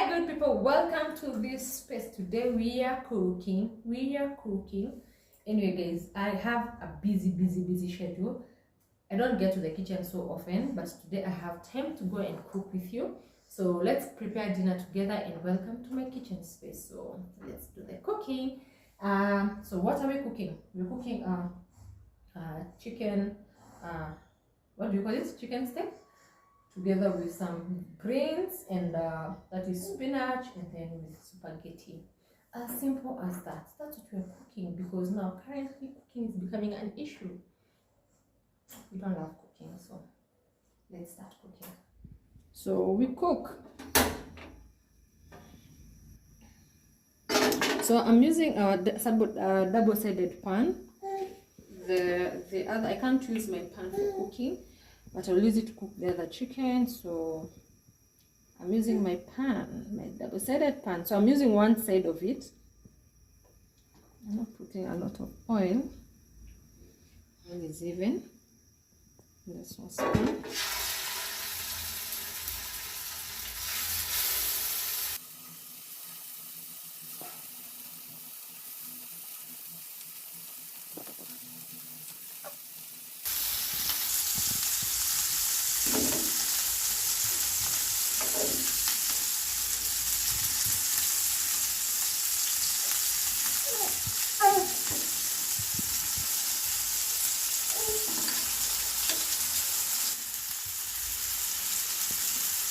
good people, welcome to this space. Today we are cooking. Anyway guys, I have a busy schedule. I don't get to the kitchen so often, but today I have time to go and cook with you. So let's prepare dinner together and welcome to my kitchen space. So let's do the cooking. So what are we cooking? We're cooking chicken, what do you call it? Chicken steak, together with some greens, and that is spinach, and then with spaghetti. As simple as that. That's what we're cooking, because now currently cooking is becoming an issue. We don't love cooking, so let's start cooking. So we cook. So I'm using a double-sided pan. The other, I can't use my pan for cooking, but I'll use it to cook the other chicken. So I'm using my pan, my double-sided pan. So I'm using one side of it. I'm not putting a lot of oil. Oil is even. This one spoon.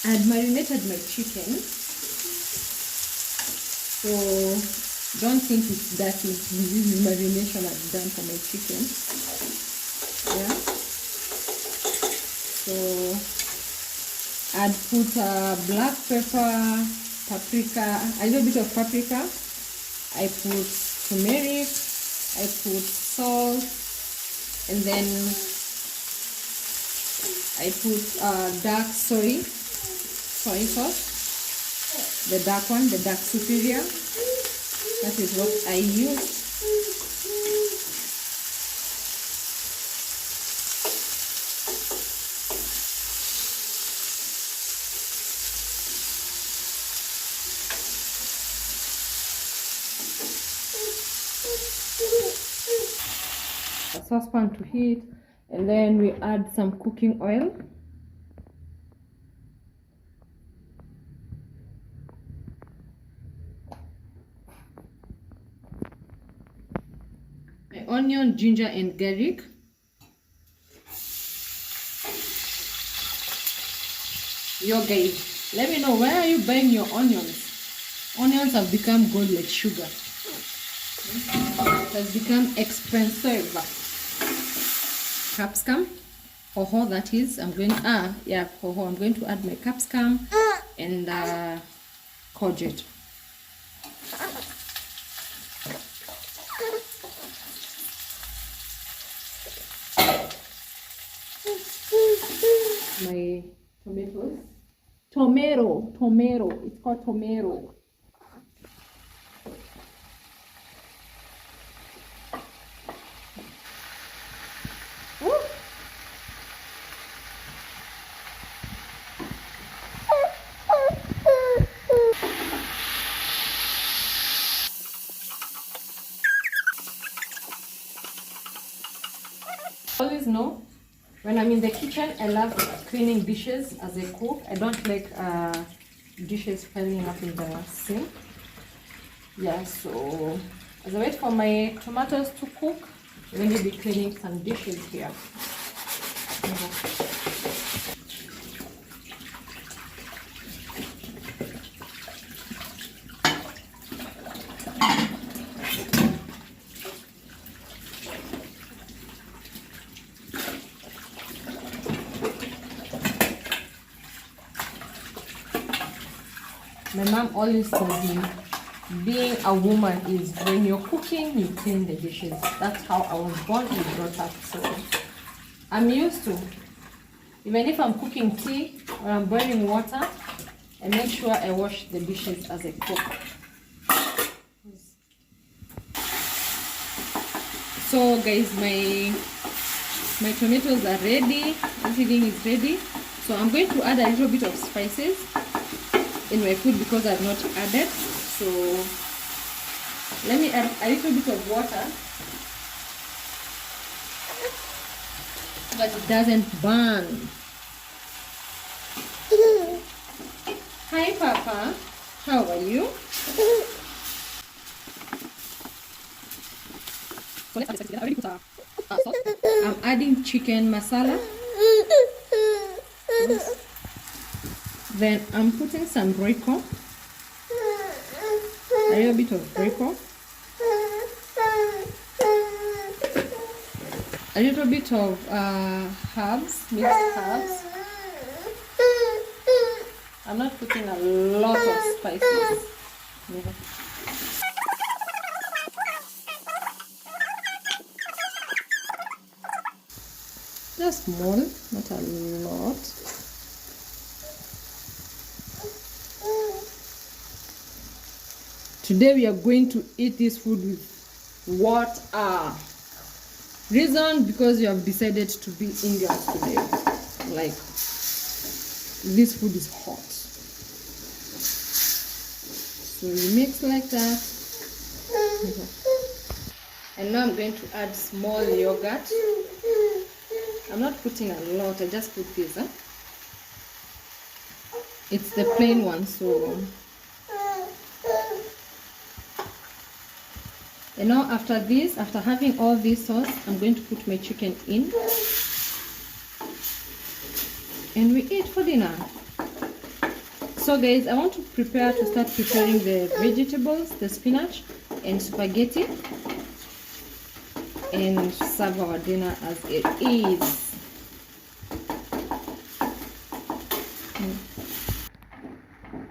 I had marinated my chicken, so don't think it's dirty. This is marination I've done for my chicken. Yeah. So I'd put black pepper, paprika, a little bit of paprika. I put turmeric. I put salt, and then I put dark soy sauce, the dark one, the dark superior. That is what I use. A saucepan to heat, and then we add some cooking oil. Onion, ginger, and garlic. Yo guys, let me know, where are you buying your onions? Onions have become gold like sugar. It has become expensive. Capsicum, hoho, that is. I'm going hoho. I'm going to add my capsicum and courgette. My tomatoes. Tomato. It's called tomato. Always know, when I'm in the kitchen, I love cleaning dishes as I cook. I don't like dishes piling up in the sink. Yeah, so as I wait for my tomatoes to cook, I'm going to be cleaning some dishes here. My mom always tells me, being a woman is when you're cooking, you clean the dishes. That's how I was born and brought up. So I'm used to. Even if I'm cooking tea or I'm boiling water, I make sure I wash the dishes as I cook. So guys, my tomatoes are ready. Everything is ready. So I'm going to add a little bit of spices. A in my food because I've not added. So let me add a little bit of water so that it doesn't burn. Hi Papa, how are you? So let's add this together. I already put salt. I'm adding chicken masala. Then I'm putting some Royco. A little bit of Royco. A little bit of herbs, mixed herbs. I'm not putting a lot of spices. Just small, not a lot. Today we are going to eat this food with water. Reason, because you have decided to be Indian today. Like, this food is hot. So you mix like that. And now I'm going to add small yogurt. I'm not putting a lot, I just put this. It's the plain one, so. And now after this, after having all this sauce, I'm going to put my chicken in. And we eat for dinner. So guys, I want to prepare to start preparing the vegetables, the spinach and spaghetti. And serve our dinner as it is.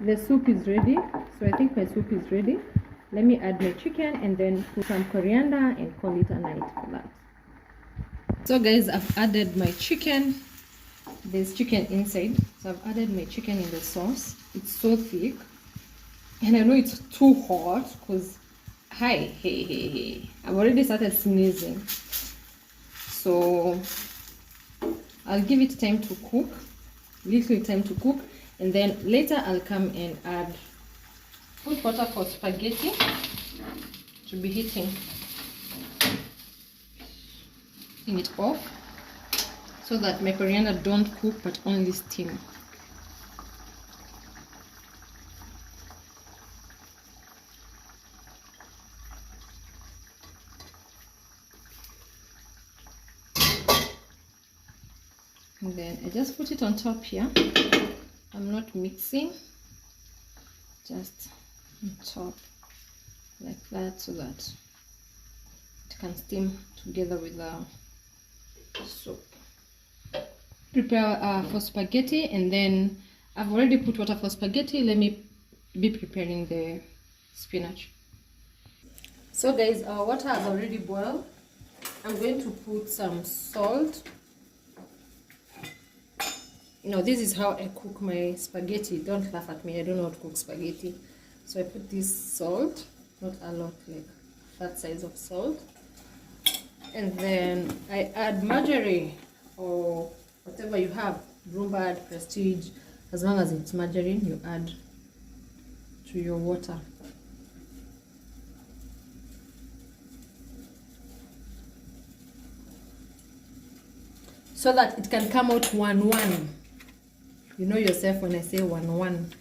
The soup is ready. So I think my soup is ready. Let me add my chicken and then put some coriander and call it a night for that. So guys, I've added my chicken. There's chicken inside. So I've added my chicken in the sauce. It's so thick. And I know it's too hot because, hey. I've already started sneezing. So I'll give it time to cook. Little time to cook. And then later I'll come and put water for spaghetti to be heating it off so that my coriander don't cook but only steam. And then I just put it on top here. I'm not mixing, just on top like that so that it can steam together with the soup. Prepare for spaghetti, and then I've already put water for spaghetti. Let me be preparing the spinach. So guys, our water has already boiled. I'm going to put some salt. This is how I cook my spaghetti. Don't laugh at me, I don't know how to cook spaghetti. So I put this salt, not a lot, like that size of salt. And then I add margarine or whatever you have, Broombad, Prestige. As long as it's margarine, you add to your water. So that it can come out 1-1. You know yourself when I say 1-1.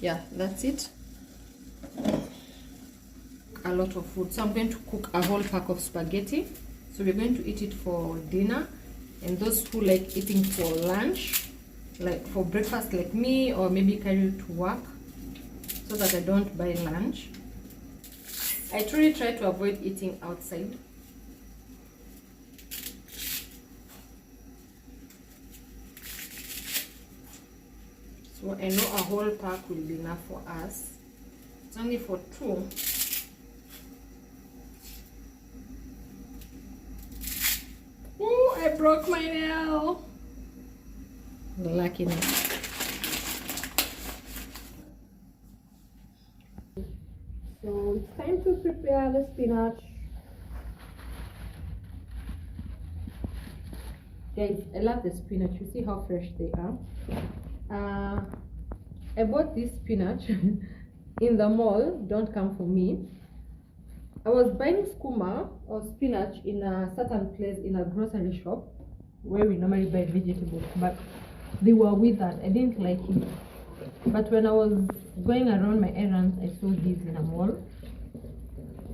Yeah, that's it. A lot of food. So I'm going to cook a whole pack of spaghetti. So we're going to eat it for dinner. And those who like eating for lunch, like for breakfast like me, or maybe carry to work, so that I don't buy lunch. I truly try to avoid eating outside. So I know a whole pack will be enough for us. It's only for 2. Oh, I broke my nail. Lucky me. So it's time to prepare the spinach. Guys, I love the spinach. You see how fresh they are. I bought this spinach in the mall. Don't come for me. I was buying skuma or spinach in a certain place in a grocery shop where we normally buy vegetables, but they were withered. I didn't like it. But when I was going around my errands, I saw these in a mall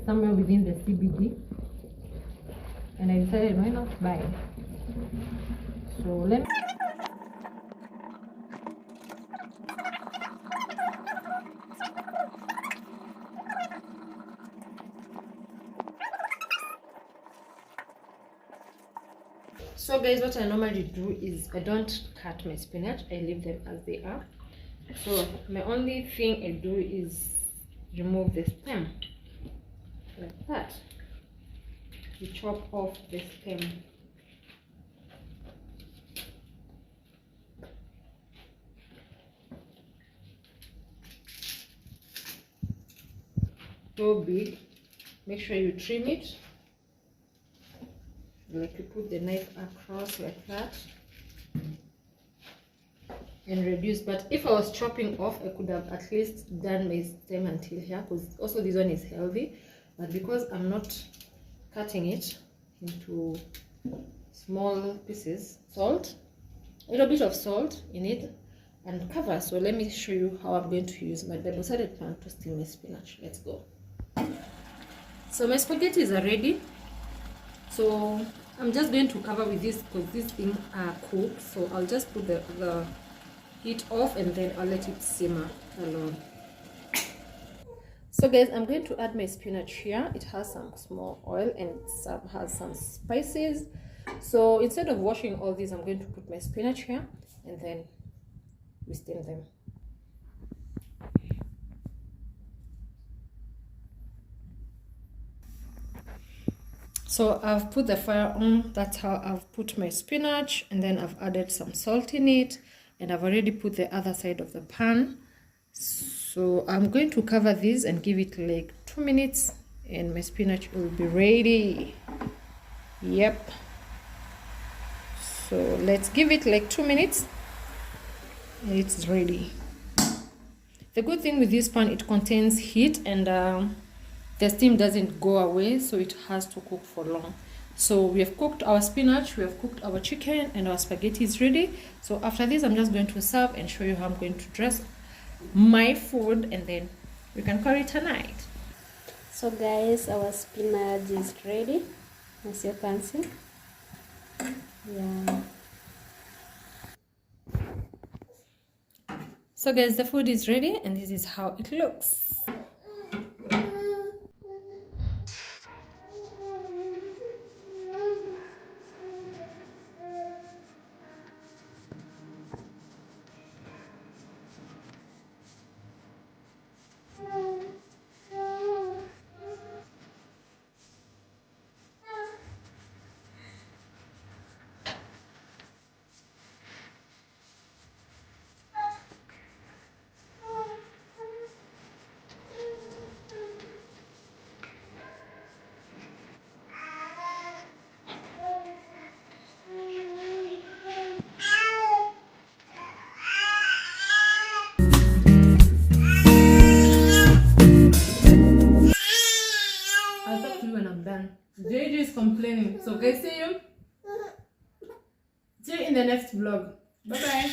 somewhere within the CBD, and I decided, why not buy? So let me. So guys, what I normally do is I don't cut my spinach, I leave them as they are. So my only thing I do is remove the stem like that. You chop off the stem. So big, make sure you trim it. Like you put the knife across like that and reduce. But if I was chopping off, I could have at least done my stem until here, because also this one is healthy. But because I'm not cutting it into small pieces, salt, a little bit of salt in it, and cover. So let me show you how I'm going to use my double-sided pan to steam my spinach. Let's go. So my spaghettis are ready. So I'm just going to cover with this because these things are cooked. So I'll just put the heat off and then I'll let it simmer alone. So guys, I'm going to add my spinach here. It has some small oil and it has some spices. So instead of washing all these, I'm going to put my spinach here and then we steam them. So I've put the fire on. That's how I've put my spinach, and then I've added some salt in it, and I've already put the other side of the pan. So I'm going to cover this and give it like 2 minutes and my spinach will be ready. Yep. So let's give it like 2 minutes and it's ready. The good thing with this pan, it contains heat and the steam doesn't go away, so it has to cook for long. So we have cooked our spinach, we have cooked our chicken, and our spaghetti is ready. So after this, I'm just going to serve and show you how I'm going to dress my food, and then we can call it a night. So guys, our spinach is ready, as you can see. Yeah. So guys, the food is ready and this is how it looks. I'll talk to you when I'm done. JJ is complaining. So guys, see you in the next vlog. Bye bye.